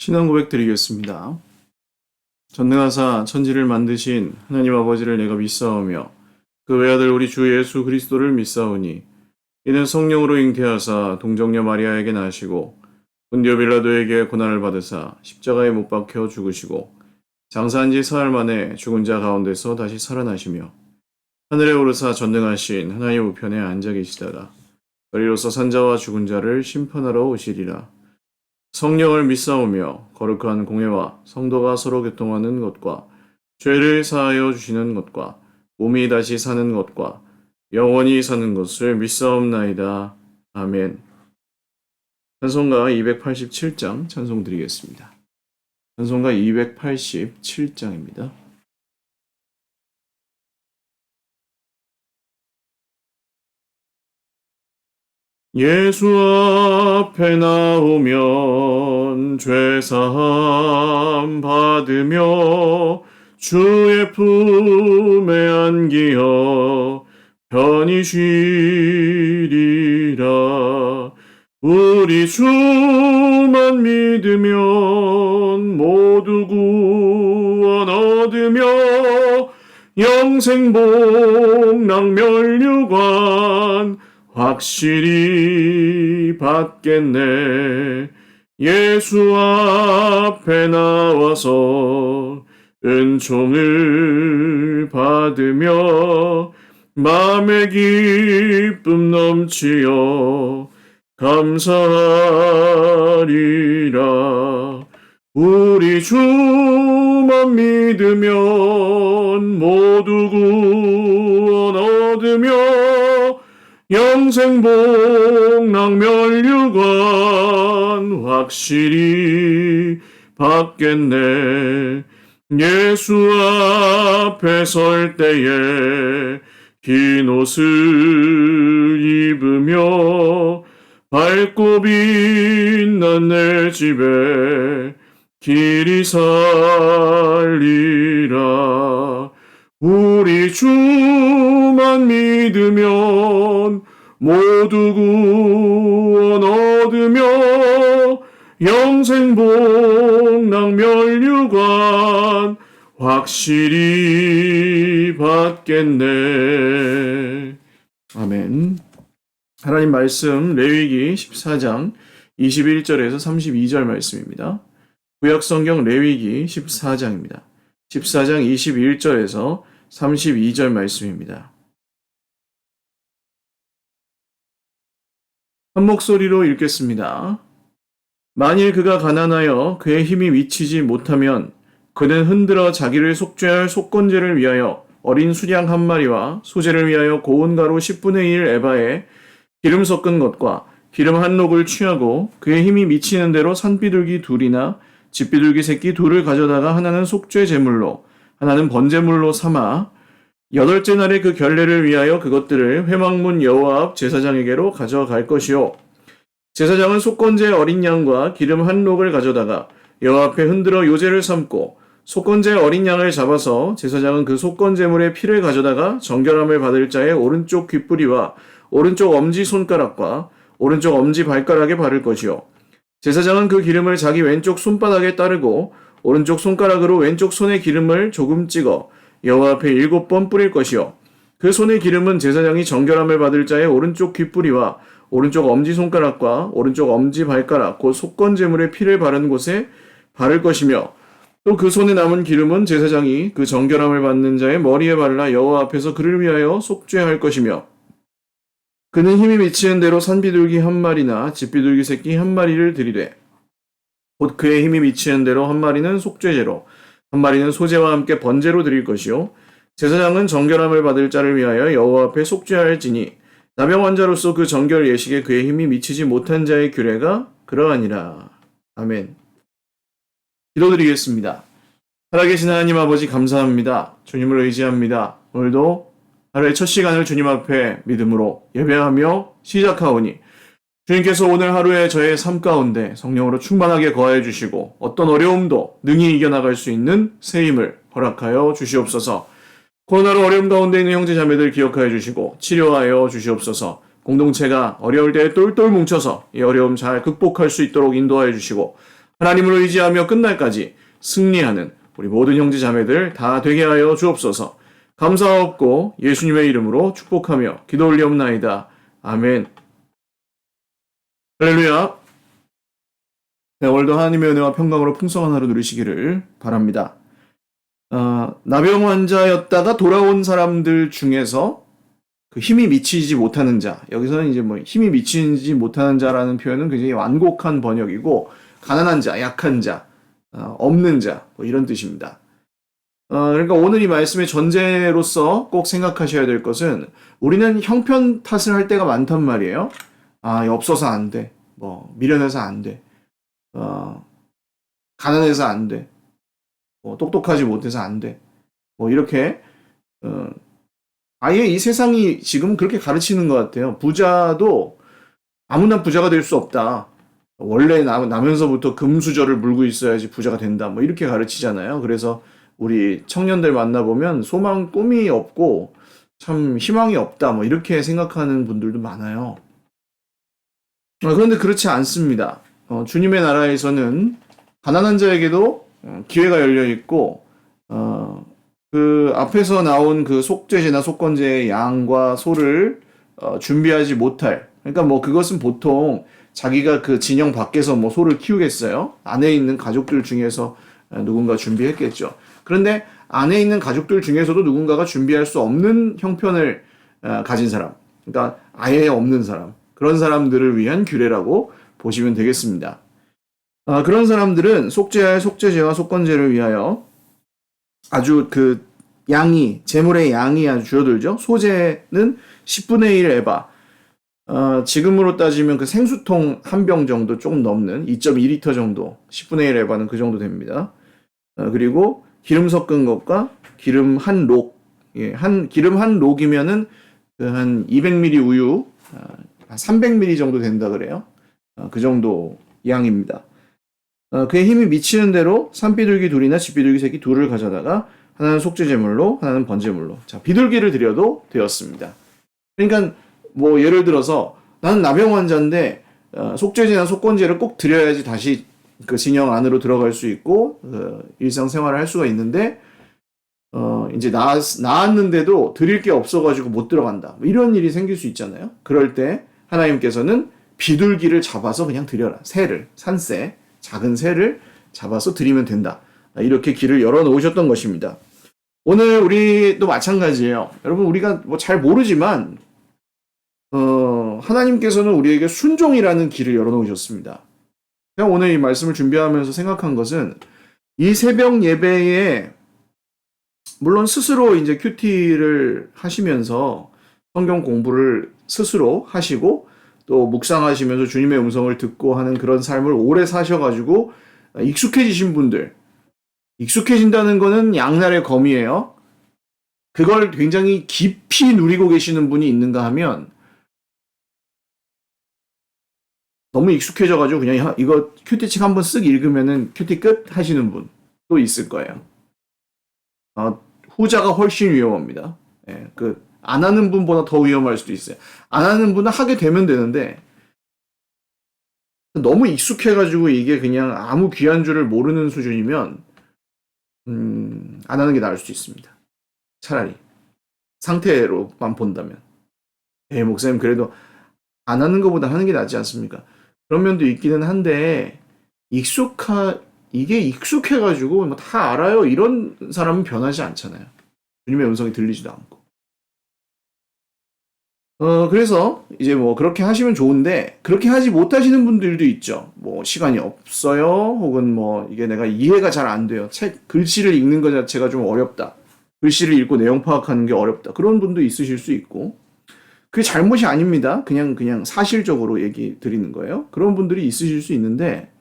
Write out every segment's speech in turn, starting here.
신앙 고백 드리겠습니다. 전능하사 천지를 만드신 하나님 아버지를 내가 믿사오며 그 외아들 우리 주 예수 그리스도를 믿사오니 이는 성령으로 잉태하사 동정녀 마리아에게 나시고 본디오 빌라도에게 고난을 받으사 십자가에 못 박혀 죽으시고 장사한 지 사흘 만에 죽은 자 가운데서 다시 살아나시며 하늘에 오르사 전능하신 하나님 우편에 앉아 계시다가 너희로서 산자와 죽은 자를 심판하러 오시리라. 성령을 믿사오며 거룩한 공회와 성도가 서로 교통하는 것과 죄를 사하여 주시는 것과 몸이 다시 사는 것과 영원히 사는 것을 믿사옵나이다. 아멘. 찬송가 287장 찬송 드리겠습니다. 찬송가 287장입니다. 예수 앞에 나오면 죄사함 받으며 주의 품에 안기어 편히 쉬리라. 우리 주만 믿으면 모두 구원 얻으며 영생복락 면류관 확실히 받겠네. 예수 앞에 나와서 은총을 받으며 마음의 기쁨 넘치어 감사하리라. 우리 주만 믿으면 모두 구원 얻으며 영생복락 면류관 확실히 받겠네. 예수 앞에 설 때에 흰 옷을 입으며 밝고 빛난 내 집에 길이 살리라. 우리 주만 믿으면 모두 구원 얻으며 영생복락 면류관 확실히 받겠네. 아멘. 하나님 말씀 레위기 14장 21절에서 32절 말씀입니다. 구약성경 레위기 14장입니다. 14장 21절에서 32절 말씀입니다. 한 목소리로 읽겠습니다. 만일 그가 가난하여 그의 힘이 미치지 못하면 그는 흔들어 자기를 속죄할 속건제를 위하여 어린 수양 한 마리와 소제를 위하여 고운 가루 10분의 1 에바에 기름 섞은 것과 기름 한 녹을 취하고 그의 힘이 미치는 대로 산비둘기 둘이나 집비둘기 새끼 둘을 가져다가 하나는 속죄 제물로 하나는 번제물로 삼아 여덟째 날에 그 결례를 위하여 그것들을 회막문 여호와 앞 제사장에게로 가져갈 것이요. 제사장은 속건제 어린 양과 기름 한 녹을 가져다가 여호와 앞에 흔들어 요제를 삼고 속건제 어린 양을 잡아서 제사장은 그 속건제물의 피를 가져다가 정결함을 받을 자의 오른쪽 귓뿌리와 오른쪽 엄지 손가락과 오른쪽 엄지 발가락에 바를 것이요. 제사장은 그 기름을 자기 왼쪽 손바닥에 따르고 오른쪽 손가락으로 왼쪽 손에 기름을 조금 찍어 여호와 앞에 7번 뿌릴 것이요. 그 손의 기름은 제사장이 정결함을 받을 자의 오른쪽 귓뿌리와 오른쪽 엄지손가락과 오른쪽 엄지발가락 곧 속건제물의 피를 바른 곳에 바를 것이며 또 그 손에 남은 기름은 제사장이 그 정결함을 받는 자의 머리에 발라 여호와 앞에서 그를 위하여 속죄할 것이며 그는 힘이 미치는 대로 산비둘기 한 마리나 집비둘기 새끼 한 마리를 드리되 곧 그의 힘이 미치는 대로 한 마리는 속죄제로 한 마리는 소제와 함께 번제로 드릴 것이요. 제사장은 정결함을 받을 자를 위하여 여호와 앞에 속죄할지니 나병 환자로서 그 정결 예식에 그의 힘이 미치지 못한 자의 규례가 그러하니라. 아멘. 기도드리겠습니다. 살아계신 하나님 아버지 감사합니다. 주님을 의지합니다. 오늘도 하루의 첫 시간을 주님 앞에 믿음으로 예배하며 시작하오니 주님께서 오늘 하루에 저의 삶 가운데 성령으로 충만하게 거하여 주시고 어떤 어려움도 능히 이겨나갈 수 있는 새 힘을 허락하여 주시옵소서. 코로나로 어려움 가운데 있는 형제 자매들 기억하여 주시고 치료하여 주시옵소서. 공동체가 어려울 때 똘똘 뭉쳐서 이 어려움 잘 극복할 수 있도록 인도하여 주시고 하나님을 의지하며 끝날까지 승리하는 우리 모든 형제 자매들 다 되게 하여 주옵소서. 감사하옵고 예수님의 이름으로 축복하며 기도 올리옵나이다. 아멘. 할렐루야. 네, 오늘도 하나님의 은혜와 평강으로 풍성한 하루 누리시기를 바랍니다. 나병 환자였다가 돌아온 사람들 중에서 그 힘이 미치지 못하는 자, 여기서는 이제 뭐 힘이 미치지 못하는 자라는 표현은 굉장히 완곡한 번역이고, 가난한 자, 약한 자, 없는 자, 뭐 이런 뜻입니다. 그러니까 오늘 이 말씀의 전제로서 꼭 생각하셔야 될 것은, 우리는 형편 탓을 할 때가 많단 말이에요. 없어서 안 돼. 뭐, 미련해서 안 돼. 가난해서 안 돼. 뭐, 똑똑하지 못해서 안 돼. 뭐, 이렇게, 아예 이 세상이 지금 그렇게 가르치는 것 같아요. 부자도 아무나 부자가 될 수 없다. 원래 나면서부터 금수저를 물고 있어야지 부자가 된다. 뭐, 이렇게 가르치잖아요. 그래서 우리 청년들 만나보면 소망, 꿈이 없고 참 희망이 없다. 뭐, 이렇게 생각하는 분들도 많아요. 그런데 그렇지 않습니다. 주님의 나라에서는 가난한 자에게도 기회가 열려 있고, 그 앞에서 나온 그 속죄제나 속건제의 양과 소를 준비하지 못할, 그러니까 뭐 그것은 보통 자기가 그 진영 밖에서 뭐 소를 키우겠어요? 안에 있는 가족들 중에서 누군가 준비했겠죠. 그런데 안에 있는 가족들 중에서도 누군가가 준비할 수 없는 형편을 가진 사람, 그러니까 아예 없는 사람, 그런 사람들을 위한 규례라고 보시면 되겠습니다. 그런 사람들은 속죄할 속죄제와 속건제를 위하여 아주 그 재물의 양이 아주 줄어들죠. 소재는 10분의 1 에바. 지금으로 따지면 그 생수통 한 병 정도 조금 넘는 2.2리터 정도, 10분의 1 에바는 그 정도 됩니다. 그리고 기름 섞은 것과 기름 한 록, 기름 한 록이면은 그 한 200ml 우유, 한 300ml 정도 된다 그래요. 그 정도 양입니다. 그의 힘이 미치는 대로 산비둘기 둘이나 집비둘기 새끼 둘을 가져다가 하나는 속죄제물로, 하나는 번제물로. 자, 비둘기를 드려도 되었습니다. 그러니까 뭐 예를 들어서 나는 나병 환자인데 속죄제나 속건제를 꼭 드려야지 다시 그 진영 안으로 들어갈 수 있고 일상생활을 할 수가 있는데 이제 나았는데도 드릴 게 없어가지고 못 들어간다. 뭐 이런 일이 생길 수 있잖아요. 그럴 때 하나님께서는 비둘기를 잡아서 그냥 드려라. 산새, 작은 새를 잡아서 드리면 된다. 이렇게 길을 열어놓으셨던 것입니다. 오늘 우리도 마찬가지예요. 여러분, 우리가 뭐 잘 모르지만 하나님께서는 우리에게 순종이라는 길을 열어놓으셨습니다. 제가 오늘 이 말씀을 준비하면서 생각한 것은, 이 새벽 예배에 물론 스스로 이제 큐티를 하시면서 성경 공부를 스스로 하시고 또 묵상하시면서 주님의 음성을 듣고 하는 그런 삶을 오래 사셔가지고 익숙해지신 분들, 익숙해진다는 거는 양날의 검이에요. 그걸 굉장히 깊이 누리고 계시는 분이 있는가 하면, 너무 익숙해져가지고 그냥 이거 큐티책 한번 쓱 읽으면은 큐티 끝 하시는 분도 있을 거예요. 후자가 훨씬 위험합니다. 예, 안 하는 분보다 더 위험할 수도 있어요. 안 하는 분은 하게 되면 되는데, 너무 익숙해가지고 이게 그냥 아무 귀한 줄을 모르는 수준이면, 안 하는 게 나을 수도 있습니다. 차라리. 상태로만 본다면. 목사님, 그래도 안 하는 것보다 하는 게 낫지 않습니까? 그런 면도 있기는 한데, 이게 익숙해가지고 뭐 다 알아요. 이런 사람은 변하지 않잖아요. 주님의 음성이 들리지도 않고. 그래서 이제 뭐 그렇게 하시면 좋은데, 그렇게 하지 못하시는 분들도 있죠. 뭐 시간이 없어요. 혹은 뭐 이게 내가 이해가 잘 안 돼요. 글씨를 읽는 것 자체가 좀 어렵다. 글씨를 읽고 내용 파악하는 게 어렵다. 그런 분도 있으실 수 있고. 그게 잘못이 아닙니다. 그냥 사실적으로 얘기 드리는 거예요. 그런 분들이 있으실 수 있는데,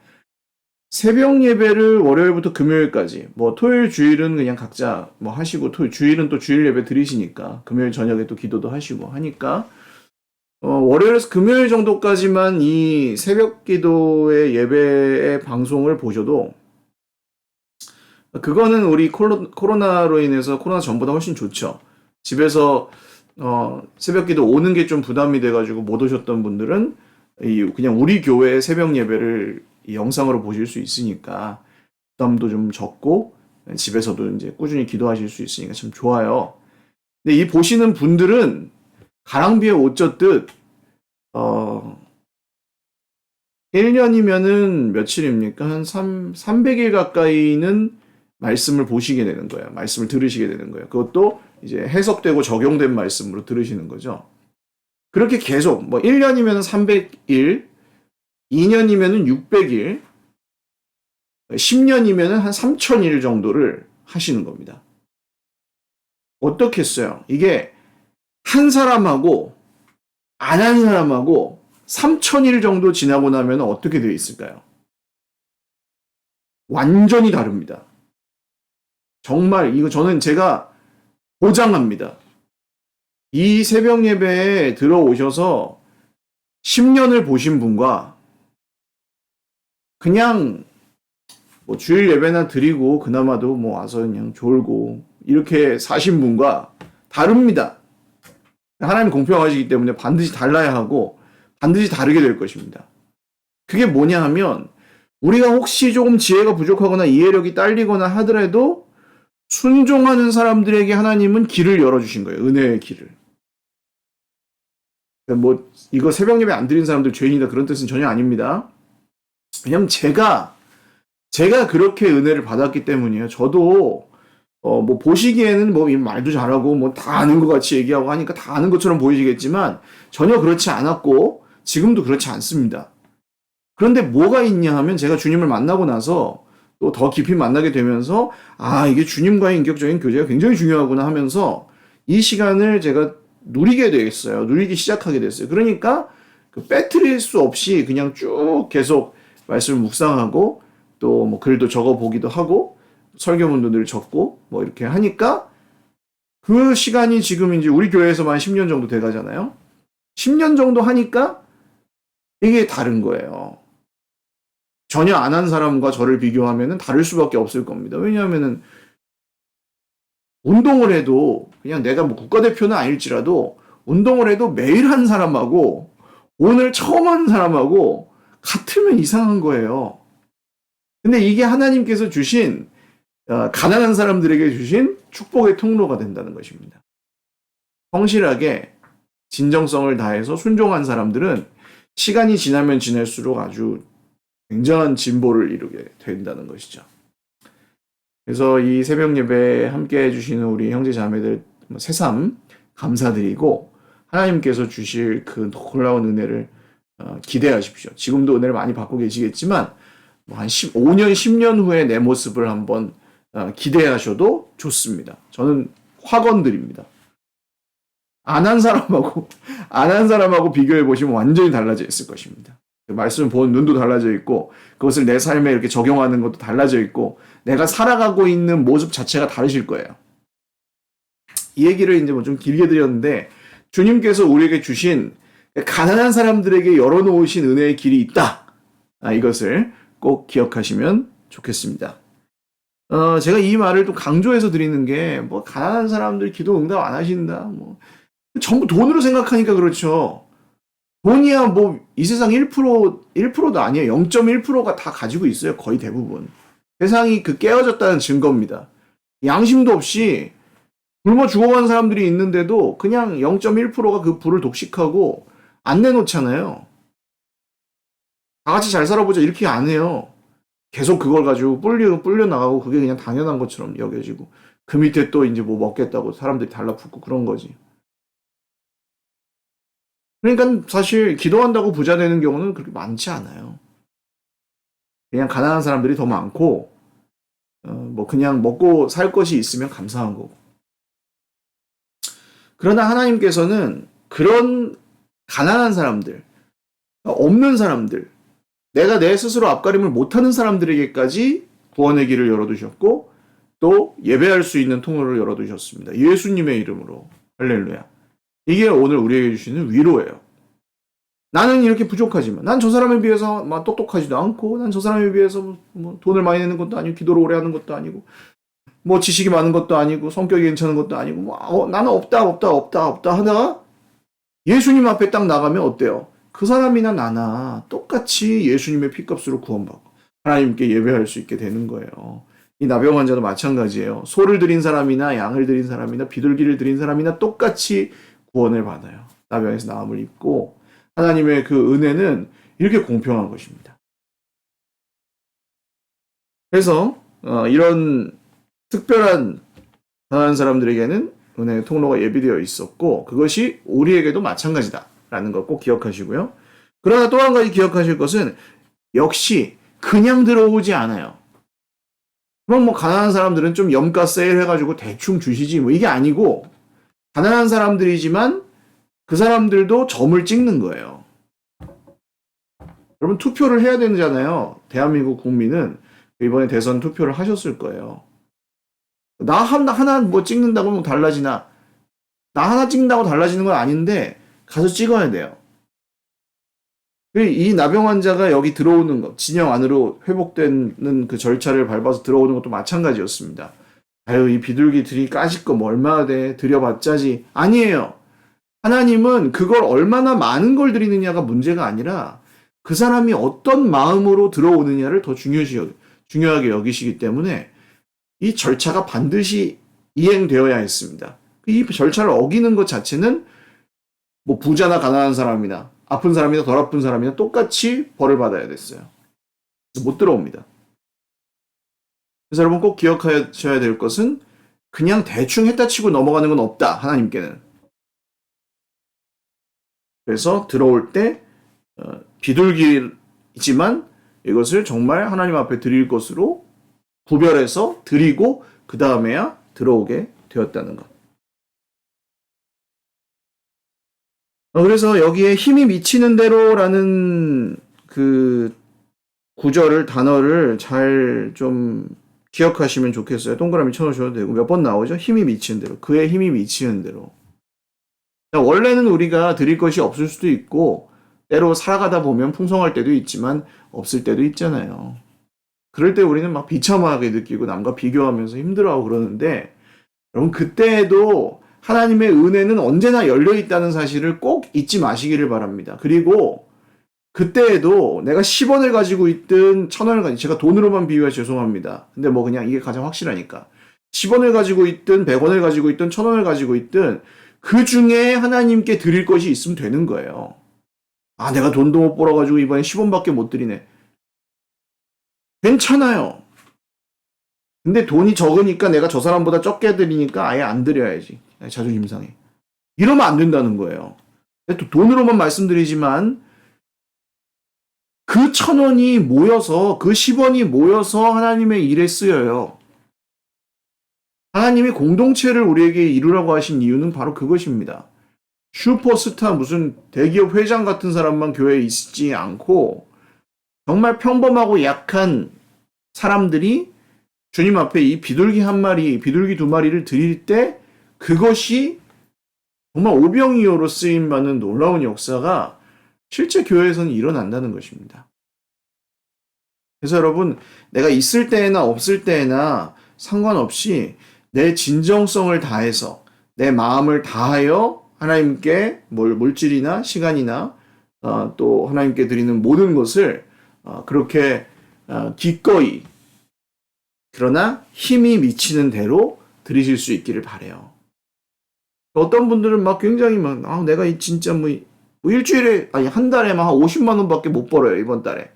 새벽 예배를 월요일부터 금요일까지, 뭐 토요일 주일은 그냥 각자 뭐 하시고, 주일은 또 주일 예배 드리시니까 금요일 저녁에 또 기도도 하시고 하니까, 월요일에서 금요일 정도까지만 이 새벽 기도의 예배의 방송을 보셔도, 그거는 우리 코로나로 인해서, 코로나 전보다 훨씬 좋죠. 집에서 새벽 기도 오는 게 좀 부담이 돼가지고 못 오셨던 분들은 그냥 우리 교회 새벽 예배를 이 영상으로 보실 수 있으니까 부담도 좀 적고 집에서도 이제 꾸준히 기도하실 수 있으니까 참 좋아요. 근데 이 보시는 분들은 가랑비에 옷 젖듯 1년이면은 며칠입니까? 한 300일 가까이는 말씀을 보시게 되는 거예요. 말씀을 들으시게 되는 거예요. 그것도 이제 해석되고 적용된 말씀으로 들으시는 거죠. 그렇게 계속, 뭐 1년이면 300일, 2년이면 600일, 10년이면 한 3000일 정도를 하시는 겁니다. 어떻겠어요? 이게 한 사람하고 안 한 사람하고 3000일 정도 지나고 나면 어떻게 되어 있을까요? 완전히 다릅니다. 정말 이거 저는 제가 보장합니다. 이 새벽 예배에 들어오셔서 10년을 보신 분과 그냥 뭐 주일 예배나 드리고 그나마도 뭐 와서 그냥 졸고 이렇게 사신 분과 다릅니다. 하나님 공평하시기 때문에 반드시 달라야 하고 반드시 다르게 될 것입니다. 그게 뭐냐 하면 우리가 혹시 조금 지혜가 부족하거나 이해력이 딸리거나 하더라도 순종하는 사람들에게 하나님은 길을 열어주신 거예요. 은혜의 길을. 뭐 이거 새벽 예배 안 드린 사람들 죄인이다 그런 뜻은 전혀 아닙니다. 왜냐면 제가 그렇게 은혜를 받았기 때문이에요. 저도 뭐 보시기에는 뭐 말도 잘하고 뭐 다 아는 것 같이 얘기하고 하니까 다 아는 것처럼 보이시겠지만 전혀 그렇지 않았고 지금도 그렇지 않습니다. 그런데 뭐가 있냐 하면 제가 주님을 만나고 나서 또 더 깊이 만나게 되면서 아 이게 주님과의 인격적인 교제가 굉장히 중요하구나 하면서 이 시간을 제가 누리게 되겠어요. 누리기 시작하게 됐어요. 그러니까 그 빼뜨릴 수 없이 그냥 쭉 계속 말씀을 묵상하고 또 뭐 글도 적어보기도 하고 설교문도 늘 적고 뭐 이렇게 하니까 그 시간이 지금 이제 우리 교회에서만 10년 정도 돼가잖아요. 10년 정도 하니까 이게 다른 거예요. 전혀 안 한 사람과 저를 비교하면은 다를 수밖에 없을 겁니다. 왜냐하면은 운동을 해도 그냥 내가 뭐 국가대표는 아닐지라도 운동을 해도 매일 한 사람하고 오늘 처음 한 사람하고 같으면 이상한 거예요. 근데 이게 하나님께서 주신 가난한 사람들에게 주신 축복의 통로가 된다는 것입니다. 성실하게 진정성을 다해서 순종한 사람들은 시간이 지나면 지날수록 아주 굉장한 진보를 이루게 된다는 것이죠. 그래서 이 새벽 예배에 함께 해주시는 우리 형제 자매들 새삼 감사드리고 하나님께서 주실 그 놀라운 은혜를 기대하십시오. 지금도 은혜를 많이 받고 계시겠지만 한 5년, 10년 후에 내 모습을 한번 기대하셔도 좋습니다. 저는 확언드립니다. 안 한 사람하고 비교해 보시면 완전히 달라져 있을 것입니다. 말씀 보는 눈도 달라져 있고 그것을 내 삶에 이렇게 적용하는 것도 달라져 있고 내가 살아가고 있는 모습 자체가 다르실 거예요. 이 얘기를 이제 뭐 좀 길게 드렸는데 주님께서 우리에게 주신 가난한 사람들에게 열어놓으신 은혜의 길이 있다. 이것을 꼭 기억하시면 좋겠습니다. 제가 이 말을 또 강조해서 드리는 게 뭐 가난한 사람들 기도 응답 안 하신다. 뭐 전부 돈으로 생각하니까 그렇죠. 돈이야 뭐 이 세상 1%도 아니에요. 0.1%가 다 가지고 있어요. 거의 대부분. 세상이 그 깨어졌다는 증거입니다. 양심도 없이 굶어 죽어가는 사람들이 있는데도 그냥 0.1%가 그 부를 독식하고 안 내놓잖아요. 다 같이 잘 살아보자 이렇게 안 해요. 계속 그걸 가지고 불려 나가고 그게 그냥 당연한 것처럼 여겨지고 그 밑에 또 이제 뭐 먹겠다고 사람들이 달라붙고 그런 거지. 그러니까 사실 기도한다고 부자 되는 경우는 그렇게 많지 않아요. 그냥 가난한 사람들이 더 많고 뭐 그냥 먹고 살 것이 있으면 감사한 거고. 그러나 하나님께서는 그런 가난한 사람들, 없는 사람들, 내가 내 스스로 앞가림을 못하는 사람들에게까지 구원의 길을 열어두셨고 또 예배할 수 있는 통로를 열어두셨습니다. 예수님의 이름으로. 할렐루야. 이게 오늘 우리에게 주시는 위로예요. 나는 이렇게 부족하지만 난 저 사람에 비해서 막 똑똑하지도 않고 난 저 사람에 비해서 뭐 돈을 많이 내는 것도 아니고 기도를 오래 하는 것도 아니고 뭐 지식이 많은 것도 아니고 성격이 괜찮은 것도 아니고 뭐 나는 없다 하다가 예수님 앞에 딱 나가면 어때요? 그 사람이나 나나 똑같이 예수님의 피값으로 구원받고 하나님께 예배할 수 있게 되는 거예요. 이 나병 환자도 마찬가지예요. 소를 드린 사람이나 양을 드린 사람이나 비둘기를 드린 사람이나 똑같이 구원을 받아요. 나병에서 나음을 입고 하나님의 그 은혜는 이렇게 공평한 것입니다. 그래서 이런 특별한 가난한 사람들에게는 은혜의 통로가 예비되어 있었고 그것이 우리에게도 마찬가지다라는 것 꼭 기억하시고요. 그러나 또 한 가지 기억하실 것은 역시 그냥 들어오지 않아요. 그럼 뭐 가난한 사람들은 좀 염가 세일 해가지고 대충 주시지 뭐 이게 아니고 가난한 사람들이지만 그 사람들도 점을 찍는 거예요. 여러분 투표를 해야 되잖아요. 대한민국 국민은 이번에 대선 투표를 하셨을 거예요. 나 하나 뭐 찍는다고 뭐 달라지나? 나 하나 찍는다고 달라지는 건 아닌데 가서 찍어야 돼요. 이 나병 환자가 여기 들어오는 것, 진영 안으로 회복되는 그 절차를 밟아서 들어오는 것도 마찬가지였습니다. 아유, 이 비둘기 들이 까짓 거 뭐 얼마나 돼? 드려봤자지. 아니에요. 하나님은 그걸 얼마나 많은 걸 드리느냐가 문제가 아니라 그 사람이 어떤 마음으로 들어오느냐를 더 중요하게 여기시기 때문에 이 절차가 반드시 이행되어야 했습니다. 이 절차를 어기는 것 자체는 뭐 부자나 가난한 사람이나 아픈 사람이나 덜 아픈 사람이나 똑같이 벌을 받아야 됐어요. 그래서 못 들어옵니다. 그래서 여러분 꼭 기억하셔야 될 것은 그냥 대충 했다 치고 넘어가는 건 없다. 하나님께는. 그래서 들어올 때 비둘기지만 이것을 정말 하나님 앞에 드릴 것으로 구별해서 드리고 그 다음에야 들어오게 되었다는 것. 그래서 여기에 힘이 미치는 대로라는 그 구절을 단어를 잘 좀 기억하시면 좋겠어요. 동그라미 쳐놓으셔도 되고 몇 번 나오죠? 힘이 미치는 대로. 그의 힘이 미치는 대로. 원래는 우리가 드릴 것이 없을 수도 있고 때로 살아가다 보면 풍성할 때도 있지만 없을 때도 있잖아요. 그럴 때 우리는 막 비참하게 느끼고 남과 비교하면서 힘들어하고 그러는데 여러분 그때에도 하나님의 은혜는 언제나 열려있다는 사실을 꼭 잊지 마시기를 바랍니다. 그리고 그때에도 내가 10원을 가지고 있든 1000원을 가지고 제가 돈으로만 비유해 죄송합니다. 근데 뭐 그냥 이게 가장 확실하니까 10원을 가지고 있든 100원을 가지고 있든 1000원을 가지고 있든 그 중에 하나님께 드릴 것이 있으면 되는 거예요. 아 내가 돈도 못 벌어가지고 이번에 10원밖에 못 드리네. 괜찮아요. 근데 돈이 적으니까 내가 저 사람보다 적게 드리니까 아예 안 드려야지. 자존심 상해. 이러면 안 된다는 거예요. 또 돈으로만 말씀드리지만 그 1000원이 모여서 그 10원이 모여서 하나님의 일에 쓰여요. 하나님이 공동체를 우리에게 이루라고 하신 이유는 바로 그것입니다. 슈퍼스타 무슨 대기업 회장 같은 사람만 교회에 있지 않고 정말 평범하고 약한 사람들이 주님 앞에 이 비둘기 한 마리, 비둘기 두 마리를 드릴 때 그것이 정말 오병이어로 쓰임받는 놀라운 역사가 실제 교회에서는 일어난다는 것입니다. 그래서 여러분, 내가 있을 때나 없을 때나 상관없이 내 진정성을 다해서 내 마음을 다하여 하나님께 물질이나 시간이나 또 하나님께 드리는 모든 것을 그렇게 기꺼이 그러나 힘이 미치는 대로 드리실 수 있기를 바라요. 어떤 분들은 막 굉장히 막 내가 진짜 뭐 일주일에 아니 한 달에 막 50만 원밖에 못 벌어요 이번 달에.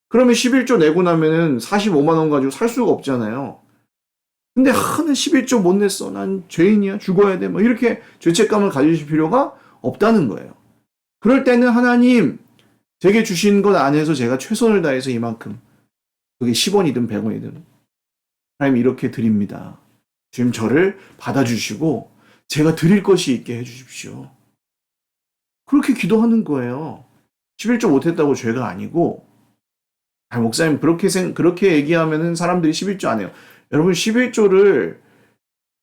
그러면 11조 내고 나면은 45만 원 가지고 살 수가 없잖아요. 근데 난 11조 못 냈어. 난 죄인이야. 죽어야 돼. 뭐 이렇게 죄책감을 가지실 필요가 없다는 거예요. 그럴 때는 하나님 제게 주신 것 안에서 제가 최선을 다해서 이만큼 그게 10원이든 100원이든 하나님 이렇게 드립니다. 주님 저를 받아주시고 제가 드릴 것이 있게 해주십시오. 그렇게 기도하는 거예요. 11조 못했다고 죄가 아니고 목사님 그렇게 얘기하면은 사람들이 11조 안 해요. 여러분 11조를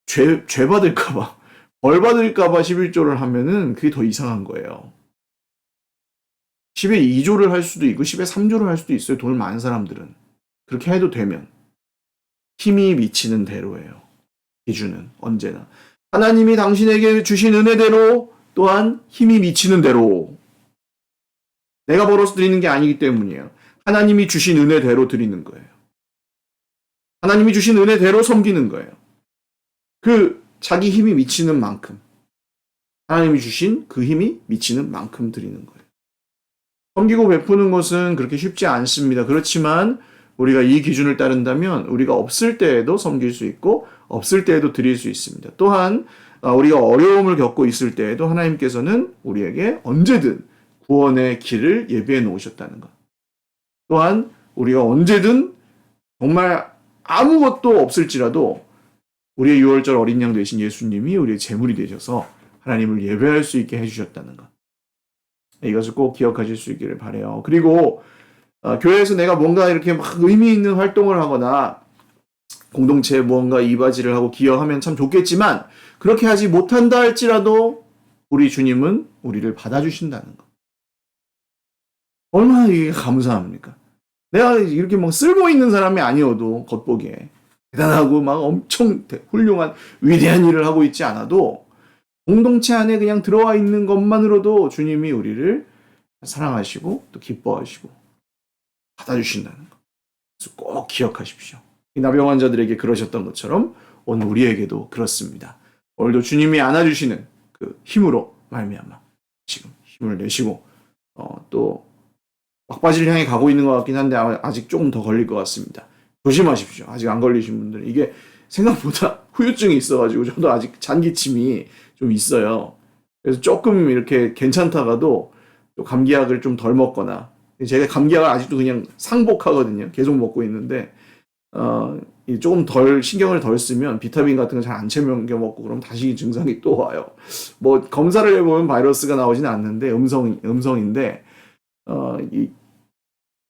죄 받을까봐 벌 받을까봐 11조를 하면은 그게 더 이상한 거예요. 10에 2조를 할 수도 있고 10에 3조를 할 수도 있어요. 돈을 많은 사람들은. 그렇게 해도 되면 힘이 미치는 대로예요. 기준은 언제나 하나님이 당신에게 주신 은혜대로 또한 힘이 미치는 대로 내가 벌어서 드리는 게 아니기 때문이에요. 하나님이 주신 은혜대로 드리는 거예요. 하나님이 주신 은혜대로 섬기는 거예요. 그 자기 힘이 미치는 만큼, 하나님이 주신 그 힘이 미치는 만큼 드리는 거예요. 섬기고 베푸는 것은 그렇게 쉽지 않습니다. 그렇지만 우리가 이 기준을 따른다면 우리가 없을 때에도 섬길 수 있고 없을 때에도 드릴 수 있습니다. 또한 우리가 어려움을 겪고 있을 때에도 하나님께서는 우리에게 언제든 구원의 길을 예비해 놓으셨다는 것. 또한 우리가 언제든 정말 아무것도 없을지라도 우리의 유월절 어린 양 되신 예수님이 우리의 제물이 되셔서 하나님을 예배할 수 있게 해주셨다는 것. 이것을 꼭 기억하실 수 있기를 바라요. 그리고 교회에서 내가 뭔가 이렇게 막 의미 있는 활동을 하거나 공동체에 무언가 이바지를 하고 기여하면 참 좋겠지만 그렇게 하지 못한다 할지라도 우리 주님은 우리를 받아주신다는 것. 얼마나 이게 감사합니까? 내가 이렇게 막 쓸모 있는 사람이 아니어도 겉보기에 대단하고 막 엄청 훌륭한 위대한 일을 하고 있지 않아도 공동체 안에 그냥 들어와 있는 것만으로도 주님이 우리를 사랑하시고 또 기뻐하시고 받아주신다는 것. 그래서 꼭 기억하십시오. 이 나병 환자들에게 그러셨던 것처럼 오늘 우리에게도 그렇습니다. 오늘도 주님이 안아주시는 그 힘으로 말미암아 지금 힘을 내시고 또 막바지를 향해 가고 있는 것 같긴 한데 아직 조금 더 걸릴 것 같습니다. 조심하십시오. 아직 안 걸리신 분들은. 이게 생각보다 후유증이 있어가지고 저도 아직 잔기침이 좀 있어요. 그래서 조금 이렇게 괜찮다가도 또 감기약을 좀 덜 먹거나, 제가 감기약을 아직도 그냥 상복하거든요. 계속 먹고 있는데 조금 덜 신경을 덜 쓰면 비타민 같은 거 잘 안 챙겨 먹고 그러면 다시 증상이 또 와요. 뭐 검사를 해보면 바이러스가 나오지는 않는데 음성인데 이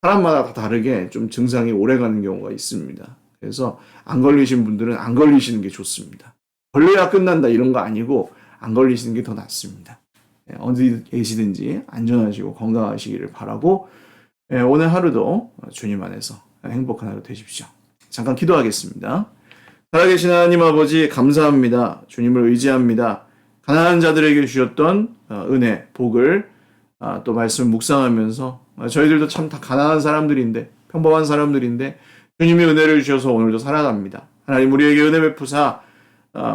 사람마다 다 다르게 좀 증상이 오래 가는 경우가 있습니다. 그래서 안 걸리신 분들은 안 걸리시는 게 좋습니다. 걸려야 끝난다 이런 거 아니고 안 걸리시는 게 더 낫습니다. 어디 계시든지 안전하시고 건강하시기를 바라고 오늘 하루도 주님 안에서 행복한 하루 되십시오. 잠깐 기도하겠습니다. 살아계신 하나님 아버지 감사합니다. 주님을 의지합니다. 가난한 자들에게 주셨던 은혜, 복을 또 말씀을 묵상하면서 저희들도 참 다 가난한 사람들인데 평범한 사람들인데 주님이 은혜를 주셔서 오늘도 살아갑니다. 하나님 우리에게 은혜 베푸사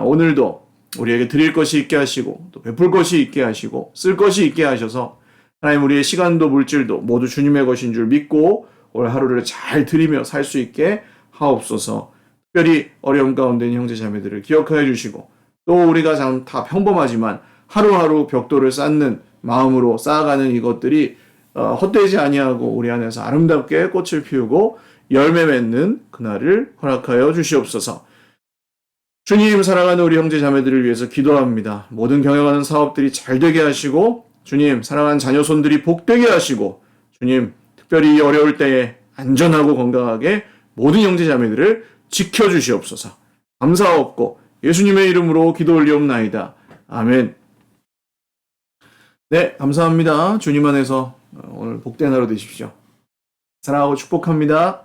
오늘도 우리에게 드릴 것이 있게 하시고 또 베풀 것이 있게 하시고 쓸 것이 있게 하셔서 하나님 우리의 시간도 물질도 모두 주님의 것인 줄 믿고 오늘 하루를 잘 드리며 살 수 있게 하옵소서. 특별히 어려움 가운데 있는 형제 자매들을 기억하여 주시고 또 우리가 참 다 평범하지만 하루하루 벽돌을 쌓는 마음으로 쌓아가는 이것들이 헛되지 아니하고 우리 안에서 아름답게 꽃을 피우고 열매 맺는 그날을 허락하여 주시옵소서. 주님 사랑하는 우리 형제 자매들을 위해서 기도합니다. 모든 경영하는 사업들이 잘 되게 하시고 주님 사랑하는 자녀손들이 복되게 하시고 주님 특별히 이 어려울 때에 안전하고 건강하게 모든 형제 자매들을 지켜주시옵소서. 감사하옵고 예수님의 이름으로 기도 올리옵나이다. 아멘. 네, 감사합니다. 주님 안에서 오늘 복된 하루 되십시오. 사랑하고 축복합니다.